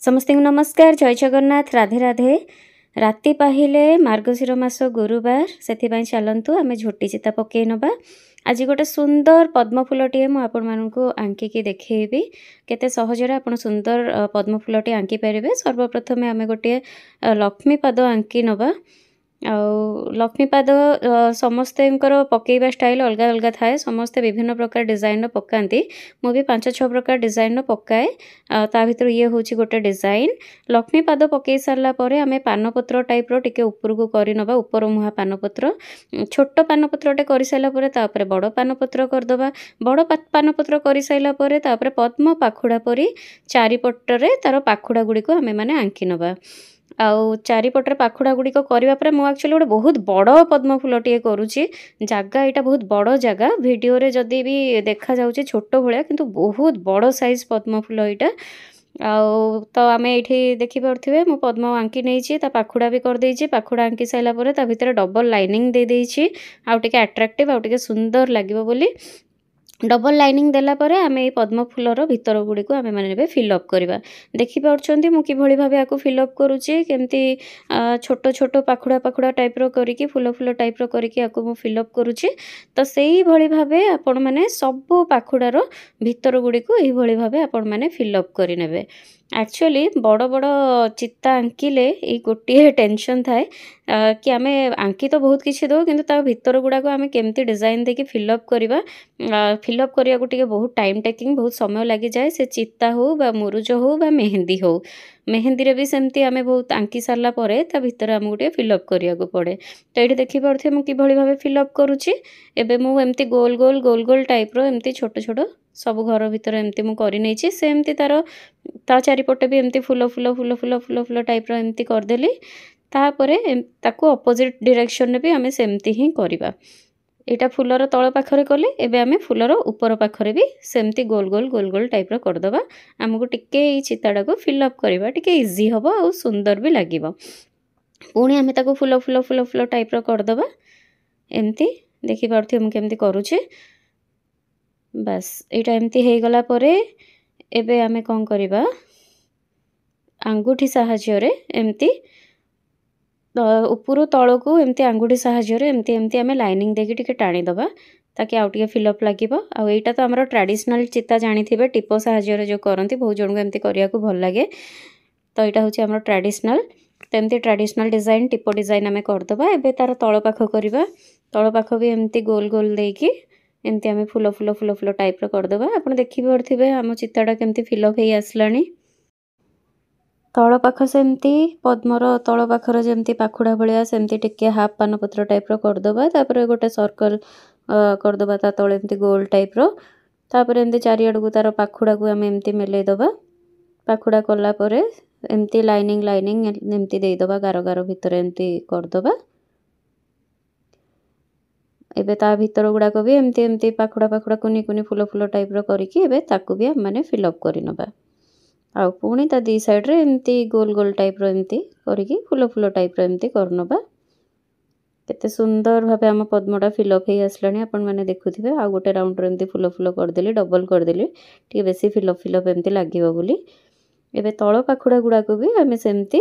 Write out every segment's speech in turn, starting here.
समस्त नमस्कार जय जगन्नाथ राधे राधे। राति पाहिले मार्गशीर मास गुरुवार से चलतु आम झोटी चिता पकई नवा। आज गोटे सुंदर पद्म फूलटे मुझे आंकिकी देखी केते सहजरे आप सुंदर पद्म फूलटे आंकी पारे। सर्वप्रथम आम गोटे लक्ष्मी पाद आंकी नवा। लक्ष्मी पाद समस्ते पकईवा स्टाइल अलग अलग थाए। समस्ते विभिन्न प्रकार डिजाइन पकाती। मु भी 5-6 प्रकार डिजाइन पकाए। ता भीतर ये हूँ गोटे डिजाइन। लक्ष्मी पाद पकई सारा आम पानपत्र टाइप रे ऊपर को करनवा। ऊपर मुहा पानपत्र छोट पानपत्रटे कर सारापर बड़ पानपत्र करदे। बड़ पानपत्र कर सारापर पद्म पाखुड़ा परी चारिपटरे तार पाखुड़ा गुड़िक आम मैंने आंकी नवा। आउ चारिपटर पाखुड़ा गुड़िक करने मुझे गोटे बहुत बड़ पद्म फूलटे करुच्ची। जगह यहाँ बहुत बड़ जगह। वीडियो रे जदि भी देखा जाउची छोट भाया किंतु बहुत बड़ साइज पद्म फूल यहाँ। आउ तो आम ये देखिपे मु पद्म आंकी नहीं पाखुड़ा भी कर देइछि। पाखुड़ा आंकी सारापर ता भितर डबल लाइनिंग दे देइछि। आउ टिके अट्रैक्टिव आउ टिके सुंदर लागिबो बोली डबल लाइनिंग देला परे आमे ए पद्म फूलर भितर गुडी को आमे माने फिलअप करवा। देखि पाउछंती मु किभଳି भाबे आको फिलअप करूची केमती छोट छोट पाखुड़ा पाखुड़ा टाइप रो करिकि फूल फूल टाइप रो करिकि आको मु फिलअप करूची। तो सेही भଳି भाबे आपण माने सब पाखुड़ार भितर गुडी को एही भଳି भाबे आपण माने फिलअप करि नेबे। एक्चुअली बड़ बड़ चित्ता आंकिले ये गोटे टेंशन थाए कि आमे आंकी तो बहुत किसी दो किंतु ता भितर गुड़ा को आमे केमती डिजाइन देके फिलअप करवा। फिलअप करिया को टिके बहुत टाइम टेकिंग बहुत समय लगी जाए। से चित्ता हो बा मुरुज हो बा मेहंदी हो। मेहंदी रे भी सेमती आमे बहुत आंकी सारा परे ता भितर आम गोटे फिलअप करिया को पड़े। तो ये देखि पारथे मु किभଳି भाबे फिलअप करूची। एबे मु एमती गोल गोल गोल गोल टाइप रो एमती छोट छोट सब घर भितर एमती मु करि नैछि। सेमती तार ता चारिपटे भी एमती फूल फूल फूल फूल फूल फूल टाइप रो एमती कर देली। तापरे ताको अपोजिट डायरेक्शन रे भी आमे सेमती ही करबा। एटा फूलर तल पाखरे कले एबे आमे फूलर ऊपर पाखरे भी सेमती गोल गोल गोल गोल टाइप रो कर दबा। हमको टिके ई चिताडा को फिलअप करबा टिके इजी हबो और सुंदर भी लागिबो। पुणी आमे ताको फूल फूल फूल फूल टाइप रो कर दबा। एमती देखि पारथि मु केमती करूचे। बस एटा एमती हे गला परे एबे आमे कोन करबा अंगूठी साहाय्य रे एमती ऊपर तल को एमती अंगूठी साहाय्य रे एमती एमती आमे लाइनिंग देके टिके टाणी दबा ताकि आउ टिके फिलअप लागिबो। आ एटा तो हमर ट्रेडिशनल चित्ता जानिथिबे टिपो साहाय्य रे जो करंती बहुत जण को एमती करिया को भल लागे। तो एटा होची हमर ट्रेडिशनल। तो एमती ट्रेडिशनल डिजाइन टिपो डिजाइन आमे कर दबा। एबे तार तल पाख करबा। तल पाख भी एमती गोल गोल देकी एमती आमे फूल फूल फूल फूल टाइप रो कर दबा। आपण देखि परथिबे हम चित्ताडा केमती फिलअप हे आसलानी। तल पाख सेमती पद्मर तल पाखर जेमती पाखुड़ा भलिया सेमती टिके हाफ पानपत्र टाइप रो कर दबा। तापर गोटे सर्कल कर दबा ता तळे एमती गोल टाइप रो। तापर एमती चारियाड को तार पाखुड़ा को हम एमती मेले दबा। पाखुड़ा कला परे एमती लाइनिंग लाइनिंग एमती दे दबा गार गार भितर एमती कर दबा। एबे ता भितर गुडा को भी एमती एमती पाखुड़ा पाखुड़ा कुनी कुनी फूल फूल टाइप रो करिकि एबे ताकू भी हम माने फिलअप करि नबा। आउ पुणी ता दी साइड रे एमती गोल गोल टाइप रो एमती करिकि फूल फूल टाइप रो एमती करनबा। केते सुंदर भाबे हम पद्मटा फिलअप हे आसलानी आपण माने देखुथिबे। आ गोटे राउंड रे एमती फूल फूल कर देली डबल कर देली टिके बेसी फिलअप फिलअप एमती लागिबो बोली। एबे तळ पाखुड़ा गुडा को भी हमें सेमती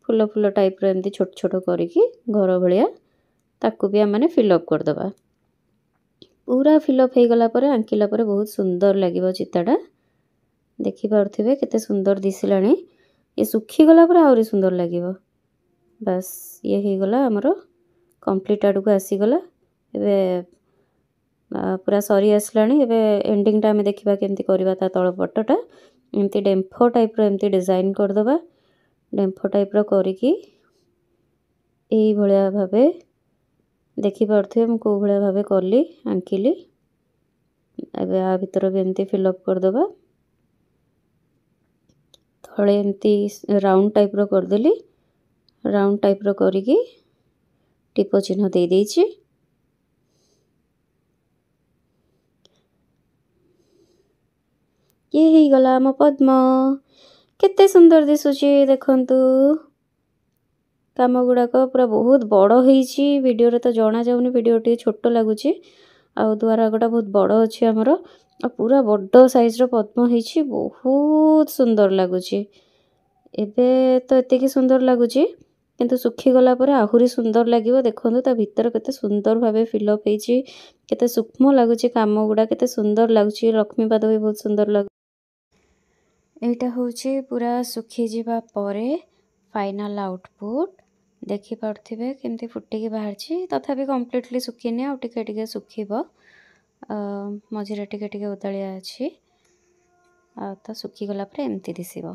फूल फूल टाइप रो एमती छोट छोट करिकि घर भलिया ताकू भी हम माने फिलअप कर दबा। पूरा फिलअप हे गला परे आंकिला परे बहुत सुंदर लागिबो चिताडा। देखि पारथिबे केते सुंदर दिसलानी। ये सुखी गला पर आउरी सुंदर लागिबो। बस ये हे गला हमरो कंप्लीट आडू को आसी गला। एबे पूरा सरी आसलानी। एबे एंडिंग टा हमें देखिबा केमती करबा ता तळ पट्टटा एमती डेम्फो टाइप रो एमती डिजाइन कर दबा। डेम्फो टाइप रो करिकि एही भलिया भाबे देखि पारथिबे मु को भलिया भाबे करली आंकिली। एबे आ भितर भी एमती फिलअप कर दबा। थळे एमती राउंड टाइप रो कर देली। राउंड टाइप रो करिकि टिपो चिन्ह दे देइछि। ये ही गला हम पद्म केते सुंदर दिसुची देखंतु। काम गुडा को पूरा बहुत बड़ होईछि। वीडियो रे तो जणा जाउनी वीडियो टी छोटो लागुची। आ द्वारा गोटा बहुत बड़ अछि हमरो। आ पूरा बड़ साइज रो पद्म होईछि बहुत सुंदर लागुची। ଏବେ ତ एतिकी सुंदर लगुच किंतु सुखीगला आहुरी सुंदर लगे। देखो ता भीतर केते सुंदर भाव फिलअप होती केते सूक्ष्म लगुच काम गुड़ा केते सुंदर लगुच। लक्ष्मीपाद भी बहुत सुंदर लग एटा होची पूरा सुखी जीवा परे फाइनल आउटपुट देखि पारथिबे केमती फुटिकी बाहरची तथापि कंप्लीटली सुखीनी आ टिके टिके सुखीबो मझिरे टिके टिके उदालिया अछि आ तो सुखी गला परे एमती दिसिबो।